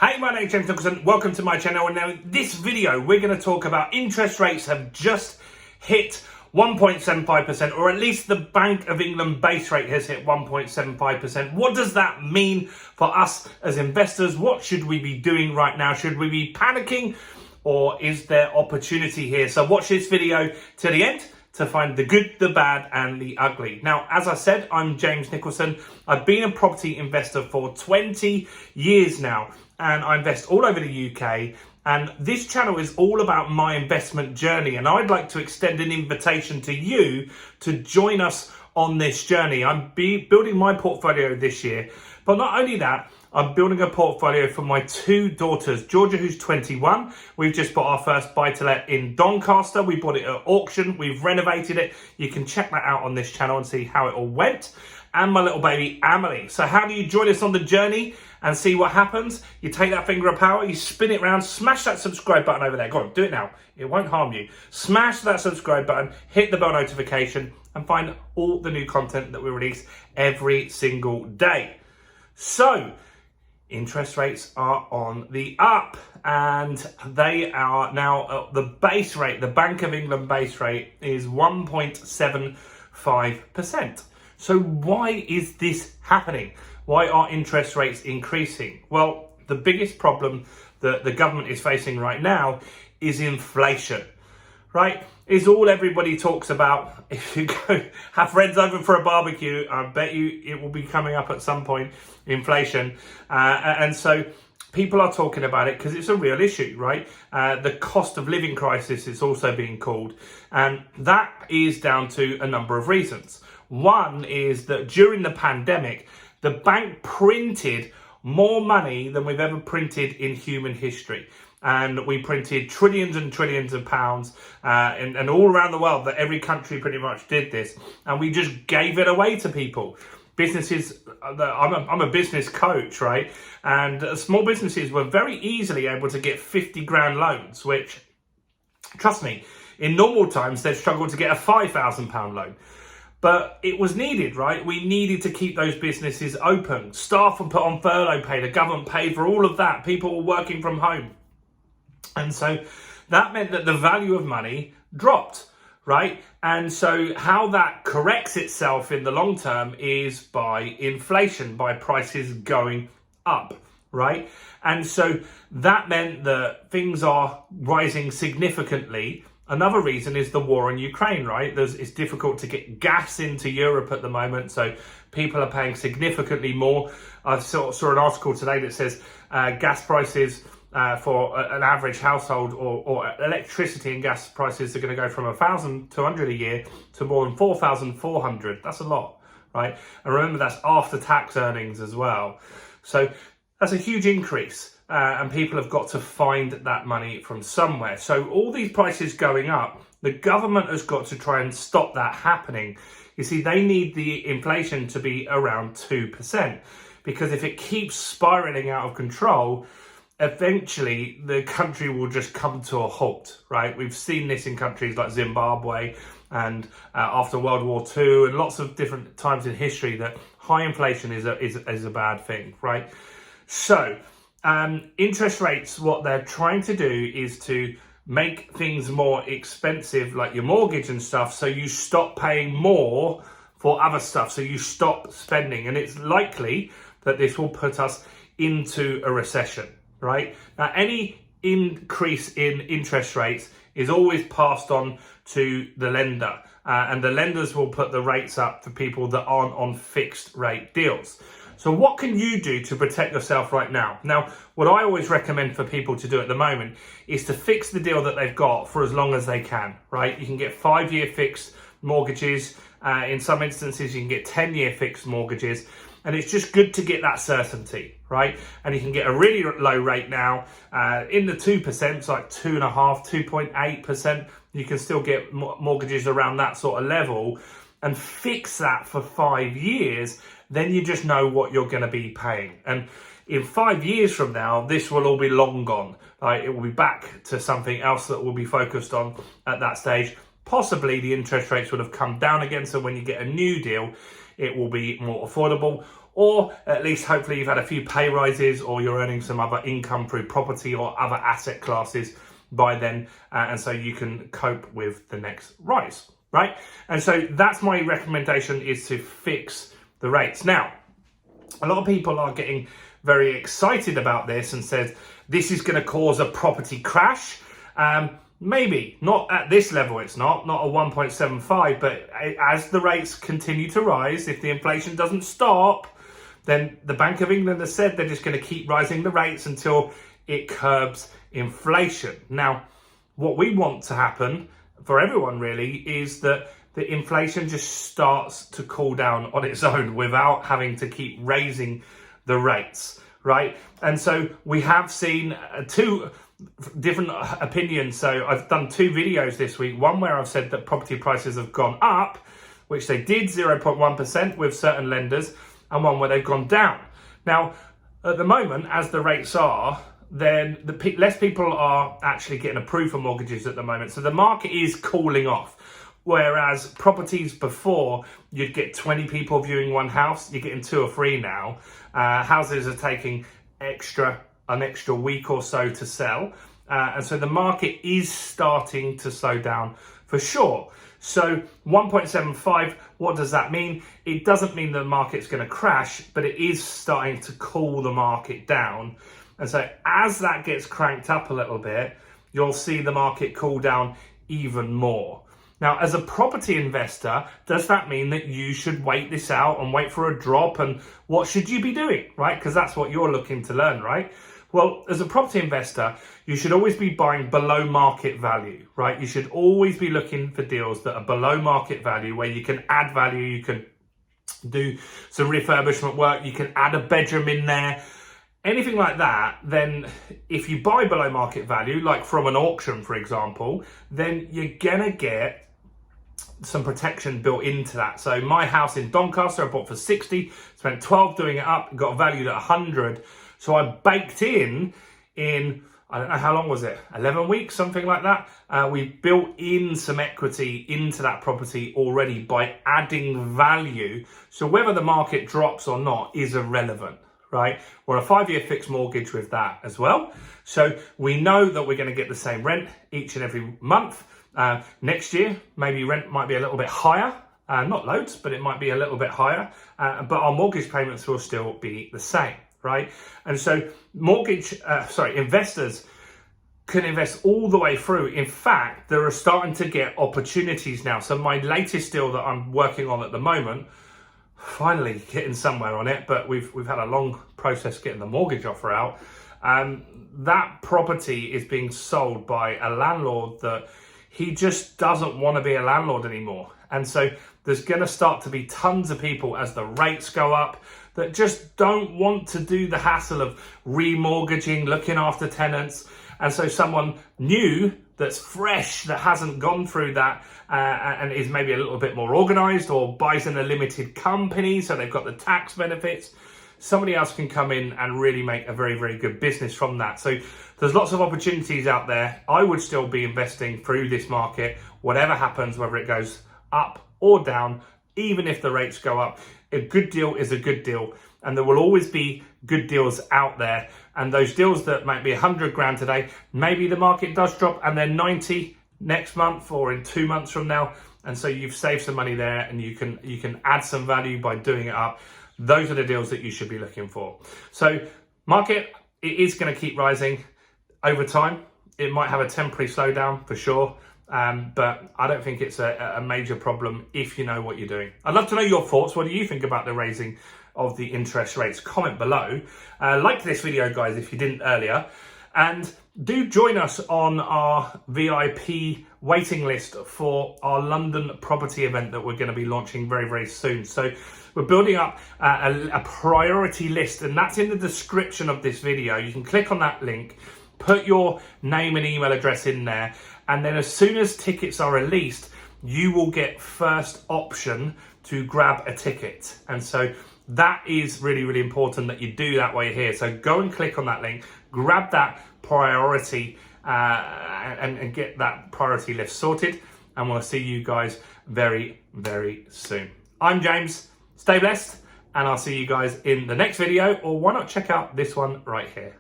Hey, my name's James Nicholson. Welcome to my channel. And now in this video, we're going to talk about interest rates have just hit 1.75%, or at least the Bank of England base rate has hit 1.75%. What does that mean for us as investors? What should we be doing right now? Should we be panicking, or is there opportunity here? So watch this video to the end to find the good, the bad, and the ugly. Now, as I said, I'm James Nicholson. I've been a property investor for 20 years now, and I invest all over the UK. And this channel is all about my investment journey, and I'd like to extend an invitation to you to join us on this journey. I'm building my portfolio this year, but not only that, I'm building a portfolio for my two daughters, Georgia, who's 21. We've just bought our first buy-to-let in Doncaster. We bought it at auction. We've renovated it. You can check that out on this channel and see how it all went. And my little baby, Amelie. So how do you join us on the journey and see what happens? You take that finger of power, you spin it around, smash that subscribe button over there. Go on, do it now. It won't harm you. Smash that subscribe button, hit the bell notification, and find all the new content that we release every single day. So, interest rates are on the up, and they are now the base rate, the Bank of England base rate is 1.75%. So why is this happening? Why are interest rates increasing? Well, the biggest problem that the government is facing right now is inflation, right? Is all everybody talks about. If you go have friends over for a barbecue, I bet you it will be coming up at some point, inflation. And so people are talking about it because it's a real issue, right? The cost of living crisis is also being called. And that is down to a number of reasons. One is that during the pandemic, the bank printed more money than we've ever printed in human history. And we printed trillions and trillions of pounds and all around the world, that every country pretty much did this. And we just gave it away to people. Businesses, I'm a business coach, right? And small businesses were very easily able to get 50 grand loans, which, trust me, in normal times, they'd struggle to get a £5,000 loan. But it was needed, right? We needed to keep those businesses open. Staff were put on furlough pay. The government paid for all of that. People were working from home. And so that meant that the value of money dropped, right? And so how that corrects itself in the long term is by inflation, by prices going up, right? And so that meant that things are rising significantly. Another reason is the war in Ukraine, right? It's difficult to get gas into Europe at the moment, so people are paying significantly more. I saw an article today that says gas prices for an average household, or electricity and gas prices, are going to go from 1,200 a year to more than 4,400. That's a lot, right? And remember, that's after tax earnings as well. So that's a huge increase. And people have got to find that money from somewhere. So all these prices going up, the government has got to try and stop that happening. You see, they need the inflation to be around 2%, because if it keeps spiraling out of control, eventually the country will just come to a halt, right? We've seen this in countries like Zimbabwe and after World War II, and lots of different times in history, that high inflation is a bad thing, right? So interest rates, what they're trying to do is to make things more expensive, like your mortgage and stuff, so you stop paying more for other stuff, so you stop spending. And it's likely that this will put us into a recession, right? Now, any increase in interest rates is always passed on to the lender, and the lenders will put the rates up for people that aren't on fixed rate deals. So what can you do to protect yourself right now? Now, what I always recommend for people to do at the moment is to fix the deal that they've got for as long as they can, right? You can get 5-year fixed mortgages. In some instances, you can get 10-year fixed mortgages. And it's just good to get that certainty, right? And you can get a really low rate now in the 2%, it's like 2.5%, 2.8%. You can still get mortgages around that sort of level, and fix that for 5 years. Then you just know what you're going to be paying. And in 5 years from now, this will all be long gone. Right? It will be back to something else that we'll be focused on at that stage. Possibly the interest rates would have come down again. So when you get a new deal, it will be more affordable. or at least hopefully you've had a few pay rises, or you're earning some other income through property or other asset classes by then, and so you can cope with the next rise, right? And so that's my recommendation, is to fix the rates. Now, a lot of people are getting very excited about this and says this is going to cause a property crash. Maybe not at this level, it's not a 1.75, but as the rates continue to rise, if the inflation doesn't stop, then the Bank of England has said they're just going to keep rising the rates until it curbs inflation. Now, what we want to happen for everyone really is that the inflation just starts to cool down on its own without having to keep raising the rates, right? And so we have seen two different opinions. So I've done two videos this week, one where I've said that property prices have gone up, which they did 0.1% with certain lenders, and one where they've gone down. Now, at the moment, as the rates are, then less people are actually getting approved for mortgages at the moment. So the market is cooling off. Whereas properties before, you'd get 20 people viewing one house, you're getting 2 or 3 now. Houses are taking an extra week or so to sell. And so the market is starting to slow down for sure. So 1.75, what does that mean? It doesn't mean the market's going to crash, but it is starting to cool the market down. And so as that gets cranked up a little bit, you'll see the market cool down even more. Now, as a property investor, does that mean that you should wait this out and wait for a drop? And what should you be doing, right? Because that's what you're looking to learn, right? Well, as a property investor, you should always be buying below market value, right? You should always be looking for deals that are below market value, where you can add value, you can do some refurbishment work, you can add a bedroom in there, anything like that. Then if you buy below market value, like from an auction, for example, then you're gonna get some protection built into that. So my house in Doncaster, I bought for 60, spent 12 doing it up, got valued at 100. So I baked in, I don't know, how long was it? 11 weeks, something like that. We built in some equity into that property already by adding value. So whether the market drops or not is irrelevant, right? We're a 5-year fixed mortgage with that as well. So we know that we're going to get the same rent each and every month. Next year, maybe rent might be a little bit higher, not loads, but it might be a little bit higher, but our mortgage payments will still be the same, right? And so investors can invest all the way through. In fact, they are starting to get opportunities now. So my latest deal that I'm working on at the moment, finally getting somewhere on it, but we've had a long process getting the mortgage offer out. That property is being sold by a landlord that he just doesn't want to be a landlord anymore. And so there's going to start to be tons of people as the rates go up that just don't want to do the hassle of remortgaging, looking after tenants. And so someone new that's fresh, that hasn't gone through that and is maybe a little bit more organized, or buys in a limited company, so they've got the tax benefits, somebody else can come in and really make a very, very good business from that. So there's lots of opportunities out there. I would still be investing through this market, whatever happens, whether it goes up or down, even if the rates go up. A good deal is a good deal, and there will always be good deals out there. And those deals that might be 100 grand today, maybe the market does drop and they're 90 next month or in 2 months from now. And so you've saved some money there, and you can add some value by doing it up. Those are the deals that you should be looking for. So market, it is going to keep rising over time. It might have a temporary slowdown for sure, but I don't think it's a major problem if you know what you're doing. I'd love to know your thoughts. What do you think about the raising of the interest rates? Comment below. Like this video, guys, if you didn't earlier. And do join us on our VIP waiting list for our London property event that we're going to be launching very, very soon. So we're building up a priority list, and that's in the description of this video. You can click on that link, put your name and email address in there, and then as soon as tickets are released, you will get first option to grab a ticket. And so that is really, really important that you do that while you're here. So go and click on that link, grab that priority and get that priority list sorted. And we'll see you guys very, very soon. I'm James. Stay blessed and I'll see you guys in the next video, or why not check out this one right here.